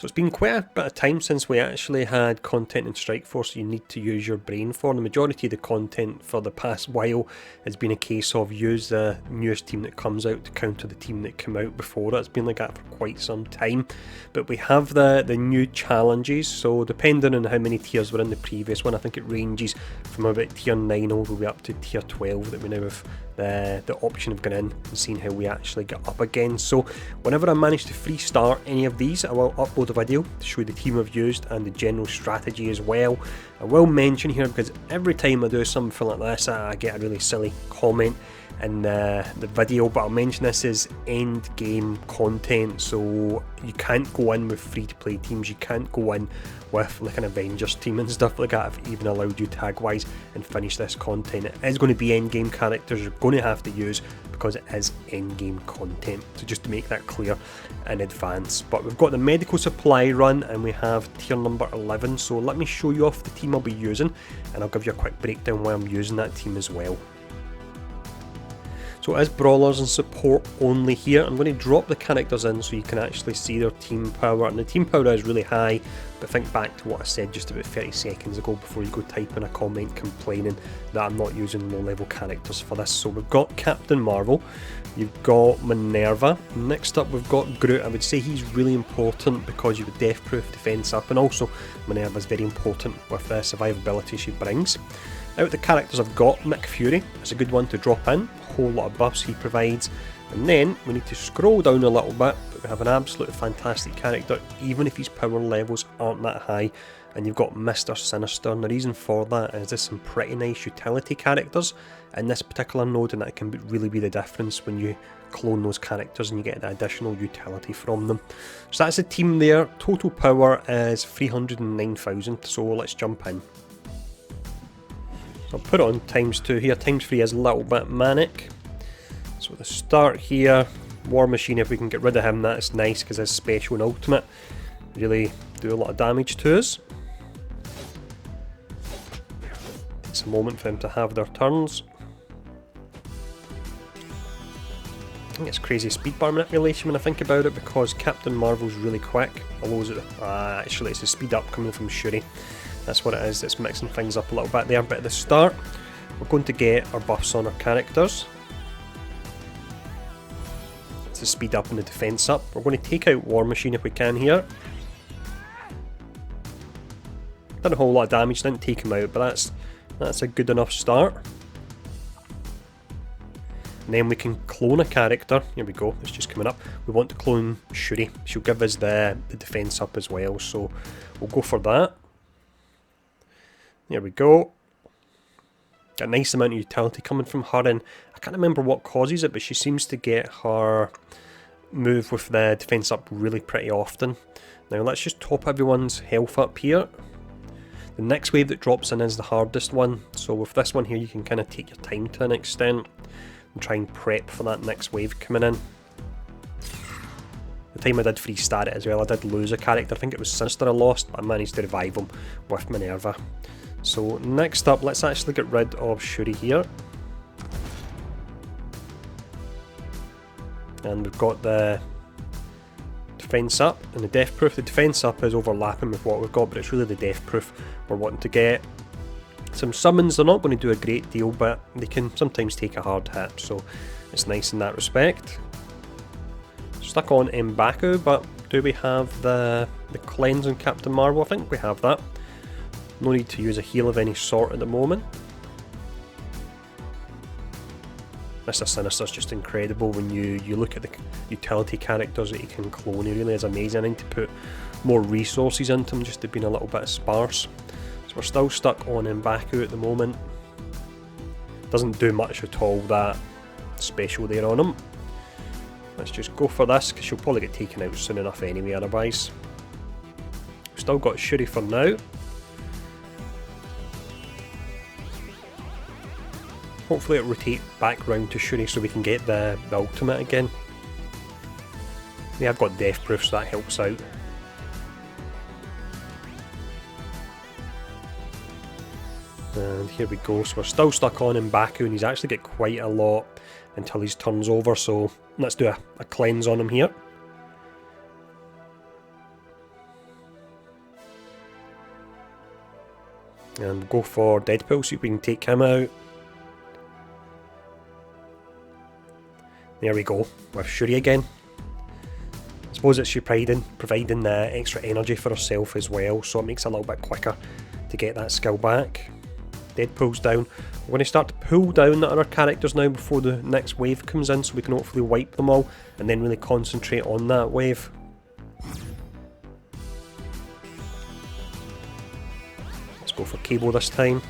So it's been quite a bit of time since we actually had content in Strike Force you need to use your brain for. The majority of the content for the past while has been a case of use the newest team that comes out to counter the team that came out before it. It's been like that for quite some time. But we have the new challenges, so depending on how many tiers were in the previous one, I think it ranges from about tier 9 all the way up to tier 12 that we now have the option of going in and seeing how we actually get up again. So whenever I manage to free start any of these, I will upload a video to show you the team I've used and the general strategy as well. I will mention here, because every time I do something like this I get a really silly comment in the video, but I'll mention this is end game content, so you can't go in with free to play teams, you can't go in with like an Avengers team and stuff like that. I've even allowed you tag wise and finish this content. It is going to be end game characters you're going to have to use because it is end game content, so just to make that clear in advance. But we've got the medical supply run and we have tier number 11, so let me show you off the team I'll be using and I'll give you a quick breakdown why I'm using that team as well. So as brawlers and support only here, I'm going to drop the characters in so you can actually see their team power, and the team power is really high, but think back to what I said just about 30 seconds ago before you go type in a comment complaining that I'm not using low level characters for this. So we've got Captain Marvel, you've got Minerva, next up we've got Groot. I would say he's really important because you've got death proof, defense up, and also Minerva is very important with the survivability she brings. Out of the characters I've got, Nick Fury is a good one to drop in, a whole lot of buffs he provides. And then we need to scroll down a little bit, but we have an absolutely fantastic character even if his power levels aren't that high, and you've got Mr. Sinister, and the reason for that is there's some pretty nice utility characters in this particular node, and that can really be the difference when you clone those characters and you get the additional utility from them. So that's the team there. Total power is 309,000, so let's jump in. I'll put it on ×2 here. ×3 is a little bit manic. So the start here, War Machine, if we can get rid of him, that's nice because his special and ultimate really do a lot of damage to us. Takes a moment for them to have their turns. I think it's crazy speed bar manipulation when I think about it, because Captain Marvel's really quick, although actually it's a speed up coming from Shuri. That's what it is, it's mixing things up a little bit there. But at the start, we're going to get our buffs on our characters. It's the speed up and the defense up. We're going to take out War Machine if we can here. Done a whole lot of damage, didn't take him out, but that's a good enough start. And then we can clone a character. Here we go, it's just coming up. We want to clone Shuri. She'll give us the defense up as well, so we'll go for that. There we go. Got a nice amount of utility coming from her, and I can't remember what causes it, but she seems to get her move with the defense up really pretty often. Now let's just top everyone's health up here. The next wave that drops in is the hardest one, so with this one here you can kind of take your time to an extent and try and prep for that next wave coming in. The time I did free start it as well, I did lose a character. I think it was Sinister I lost, but I managed to revive him with Minerva. So next up, let's actually get rid of Shuri here. And we've got the defense up and the death proof. The defense up is overlapping with what we've got, but it's really the death proof we're wanting to get. Some summons, they're not going to do a great deal, but they can sometimes take a hard hit, so it's nice in that respect. Stuck on M'Baku, but do we have the cleanse on Captain Marvel? I think we have that. No need to use a heal of any sort at the moment. Mr. Sinister's just incredible when you look at the utility characters that he can clone. He really is amazing. I need to put more resources into him, just to being a little bit sparse. So we're still stuck on M'Baku at the moment. Doesn't do much at all, that special there on him. Let's just go for this, because she'll probably get taken out soon enough anyway otherwise. We've still got Shuri for now. Hopefully it'll rotate back round to Shuri so we can get the ultimate again. We have got death proof, so that helps out. And here we go, so we're still stuck on M'Baku, and he's actually got quite a lot until his turn's over, so let's do a cleanse on him here. And go for Deadpool, see if we can take him out. There we go, with Shuri again. I suppose it's providing the extra energy for herself as well, so it makes it a little bit quicker to get that skill back. Deadpool's down. We're going to start to pull down the other characters now before the next wave comes in, so we can hopefully wipe them all and then really concentrate on that wave. Let's go for Cable this time.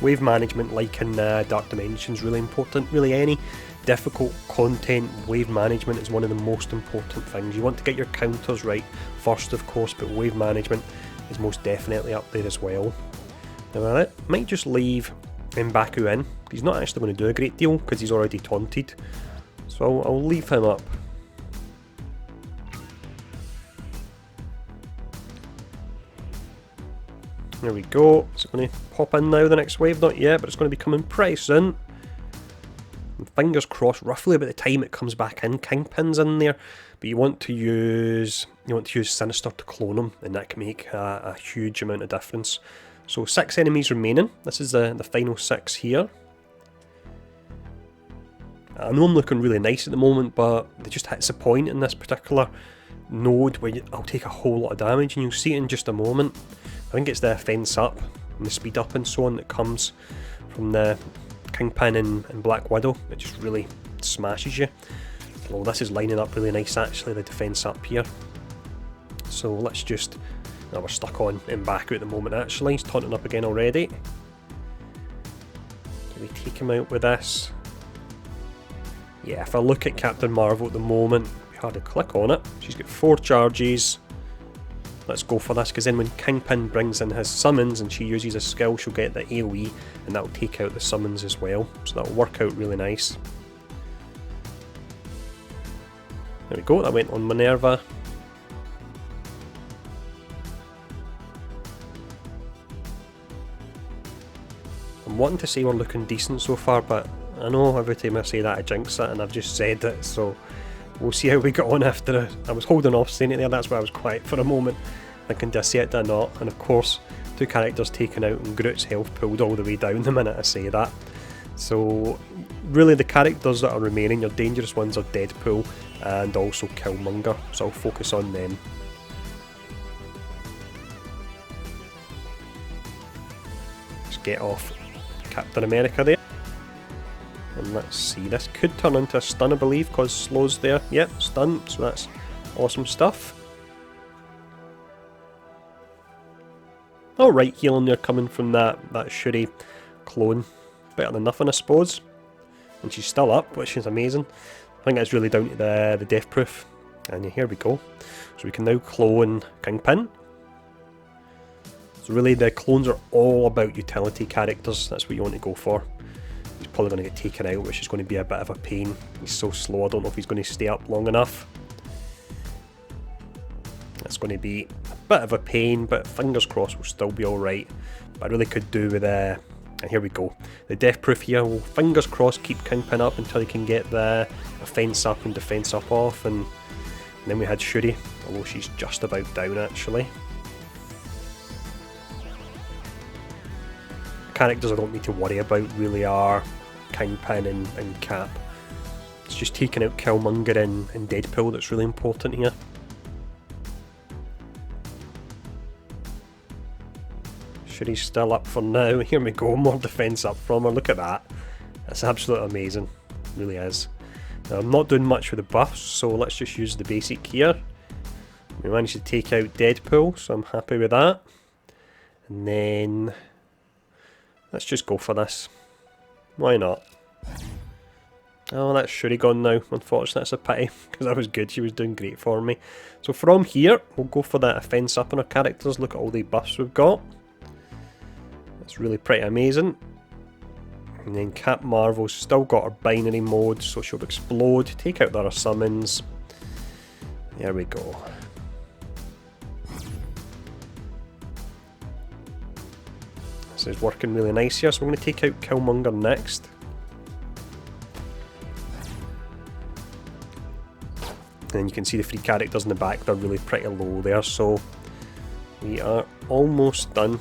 Wave management, like in Dark Dimensions, really important. Really any difficult content, wave management is one of the most important things. You want to get your counters right first, of course, but wave management is most definitely up there as well. Now I might just leave M'Baku in. He's not actually going to do a great deal because he's already taunted, so I'll leave him up. There we go. Is it going to pop in now, the next wave? Not yet, but it's going to be coming pretty soon. And fingers crossed, roughly about the time it comes back in, Kingpin's in there. But you want to use Sinister to clone him, and that can make a huge amount of difference. So 6 enemies remaining. This is the final 6 here. I know I'm looking really nice at the moment, but they just hits a point in this particular node where I'll take a whole lot of damage, and you'll see it in just a moment. I think it's the offense up and the speed up and so on that comes from the Kingpin and Black Widow. It just really smashes you. Well, this is lining up really nice actually, the defense up here. So let's just... Now we're stuck on M'Baku at the moment actually. He's taunting up again already. Can we take him out with this? Yeah, if I look at Captain Marvel at the moment, we had to click on it. She's got 4 charges. Let's go for this, because then when Kingpin brings in his summons and she uses a skill, she'll get the AoE, and that'll take out the summons as well. So that'll work out really nice. There we go, that went on Minerva. I'm wanting to say we're looking decent so far, but I know every time I say that I jinx it, and I've just said it, so we'll see how we get on after. I was holding off saying it there, that's why I was quiet for a moment, thinking do I say it, do I not? And of course, 2 characters taken out and Groot's health pulled all the way down the minute I say that. So really the characters that are remaining, your dangerous ones are Deadpool and also Killmonger, so I'll focus on them. Let's get off Captain America there. And let's see, this could turn into a stun I believe, because Slow's there. Yep, stun, so that's awesome stuff. Alright, healing there coming from that Shuri clone. Better than nothing I suppose. And she's still up, which is amazing. I think that's really down to the death proof. And here we go. So we can now clone Kingpin. So really the clones are all about utility characters, that's what you want to go for. He's probably going to get taken out, which is going to be a bit of a pain. He's so slow, I don't know if he's going to stay up long enough. That's going to be a bit of a pain, but fingers crossed we'll still be alright. But I really could do with and here we go. The death proof here will, fingers crossed, keep Kingpin up until he can get the offense up and defense up off. And then we had Shuri, although she's just about down actually. Characters I don't need to worry about really are Kingpin and Cap. It's just taking out Killmonger and Deadpool that's really important here. Shuri's still up for now. Here we go, more defense up from her. Look at that. That's absolutely amazing. It really is. Now, I'm not doing much with the buffs, so let's just use the basic here. We managed to take out Deadpool, so I'm happy with that. And then let's just go for this. Why not? Oh, that's Shuri gone now. Unfortunately, that's a pity, because that was good. She was doing great for me. So from here, we'll go for that offense up on our characters. Look at all the buffs we've got. It's really pretty amazing. And then Cap Marvel's still got her binary mode, so she'll explode, take out the other summons. There we go. This is working really nice here, so we're going to take out Killmonger next. And you can see the 3 characters in the back, they're really pretty low there, so we are almost done.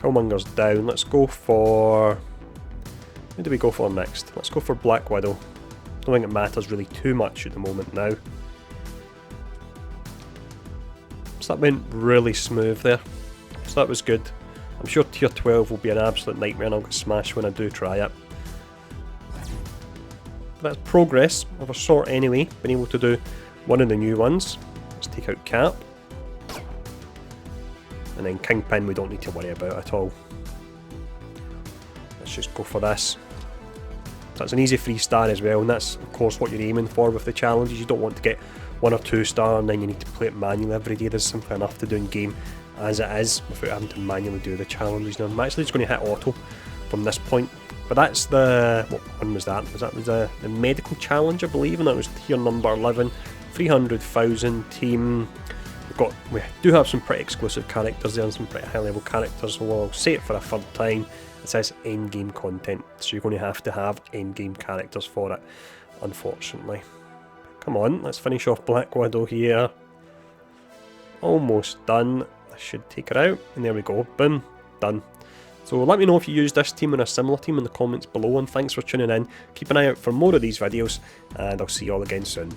Killmonger's down. Let's go for... Who do we go for next? Let's go for Black Widow. Don't think it matters really too much at the moment now. So that went really smooth there. So that was good. I'm sure tier 12 will be an absolute nightmare and I'll get smashed when I do try it. But that's progress of a sort anyway. Been able to do one of the new ones. Let's take out Cap. And then Kingpin we don't need to worry about at all. Let's just go for this. So it's an easy 3-star as well, and that's of course what you're aiming for with the challenges. You don't want to get 1 or 2-star and then you need to play it manually every day. There's simply enough to do in game as it is without having to manually do the challenges. Now I'm actually just going to hit auto from this point. But that's the... what one was that? Was that the medical challenge I believe, and that was tier number 11. 300,000 team. We do have some pretty exclusive characters there and some pretty high level characters, so we'll say it for a third time. It says endgame content, so you're going to have endgame characters for it, unfortunately. Come on, let's finish off Black Widow here. Almost done. I should take her out, and there we go, boom, done. So let me know if you use this team or a similar team in the comments below, and thanks for tuning in. Keep an eye out for more of these videos, and I'll see you all again soon.